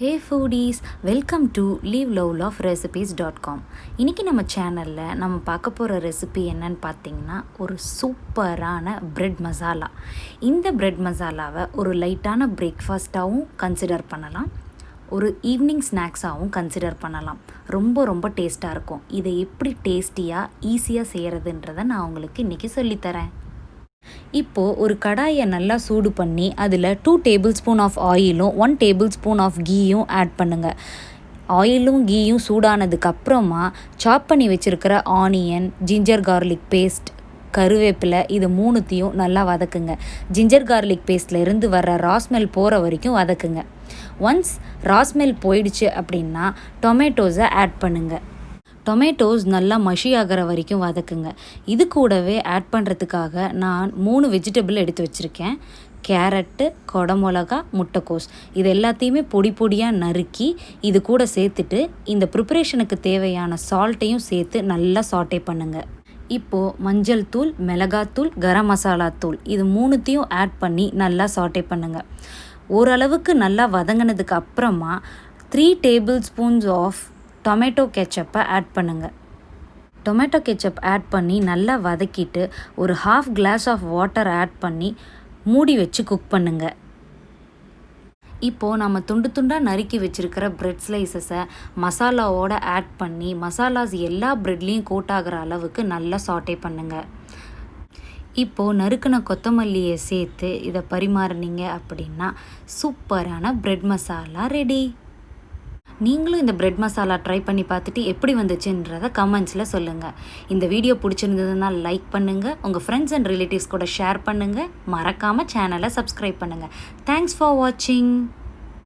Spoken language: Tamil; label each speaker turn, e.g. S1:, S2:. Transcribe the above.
S1: Hey foodies, welcome to liveloveloverecipes.com. இன்றைக்கி நம்ம சேனலில் நம்ம பார்க்க போகிற ரெசிபி என்னன்னு பார்த்தீங்கன்னா ஒரு சூப்பரான பிரெட் மசாலா. இந்த பிரெட் மசாலாவை ஒரு லைட்டான பிரேக்ஃபாஸ்ட்டாகவும் கன்சிடர் பண்ணலாம், ஒரு ஈவினிங் ஸ்நாக்ஸாகவும் கன்சிடர் பண்ணலாம். ரொம்ப டேஸ்ட்டாக இருக்கும். இதை எப்படி டேஸ்டியாக ஈஸியாக செய்கிறதுன்றதை நான் உங்களுக்கு இன்றைக்கி சொல்லித்தரேன். இப்போது ஒரு கடாயை நல்லா சூடு பண்ணி அதில் 2 டேபிள்ஸ்பூன் ஆஃப் ஆயிலும் 1 டேபிள்ஸ்பூன் ஆஃப் கீயும் ஆட் பண்ணுங்கள். ஆயிலும் கீயும் சூடானதுக்கப்புறமா சாப் பண்ணி வச்சுருக்கிற ஆனியன், ஜிஞ்சர் கார்லிக் பேஸ்ட், கருவேப்பிலை இது மூணுத்தையும் நல்லா வதக்குங்க. ஜிஞ்சர் கார்லிக் பேஸ்ட்லேருந்து வர்ற ராஸ்மெல் போகிற வரைக்கும் வதக்குங்க. ஒன்ஸ் ராஸ்மெல் போயிடுச்சு அப்படின்னா டொமேட்டோஸை ஆட் பண்ணுங்கள். டொமேட்டோஸ் நல்லா மஷி ஆகிற வரைக்கும் வதக்குங்க. இது கூடவே ஆட் பண்ணுறதுக்காக நான் 3 வெஜிடபிள் எடுத்து வச்சுருக்கேன். கேரட்டு, கொடமிளகா, முட்டைக்கோஸ் இது எல்லாத்தையுமே பொடியாக நறுக்கி இது கூட சேர்த்துட்டு இந்த ப்ரிப்பரேஷனுக்கு தேவையான சால்ட்டையும் சேர்த்து நல்லா சாட்டே பண்ணுங்கள். இப்போது மஞ்சள் தூள், மிளகாத்தூள், கரம் மசாலா தூள் இது மூணுத்தையும் ஆட் பண்ணி நல்லா சாட்டே பண்ணுங்கள். ஓரளவுக்கு நல்லா வதங்கினதுக்கு அப்புறமா 3 டேபிள்ஸ்பூன்ஸ் ஆஃப் டொமேட்டோ கெச்சப்பை ஆட் பண்ணுங்கள். டொமேட்டோ கெச்சப் ஆட் பண்ணி நல்லா வதக்கிட்டு ஒரு 1/2 கிளாஸ் ஆஃப் வாட்டர் ஆட் பண்ணி மூடி வச்சு குக் பண்ணுங்கள். இப்போது நம்ம துண்டாக நறுக்கி வச்சுருக்கிற ப்ரெட் ஸ்லைசஸை மசாலாவோடு ஆட் பண்ணி மசாலாஸ் எல்லா ப்ரெட்லேயும் கோட் ஆகிற அளவுக்கு நல்லா சாட்டே பண்ணுங்கள். இப்போது நறுக்கின கொத்தமல்லியை சேர்த்து இதை பரிமாறினீங்க அப்படின்னா சூப்பரான ப்ரெட் மசாலா ரெடி. நீங்களும் இந்த பிரெட் மசாலா ட்ரை பண்ணி பார்த்துட்டு எப்படி வந்துச்சுன்றதை கமெண்ட்ஸில் சொல்லுங்கள். இந்த வீடியோ பிடிச்சிருந்ததுன்னா லைக் பண்ணுங்கள், உங்கள் ஃப்ரெண்ட்ஸ் அண்ட் ரிலேட்டிவ்ஸ் கூட ஷேர் பண்ணுங்கள், மறக்காமல் சேனலை சப்ஸ்கிரைப் பண்ணுங்கள். தேங்க்ஸ் ஃபார் வாட்சிங்.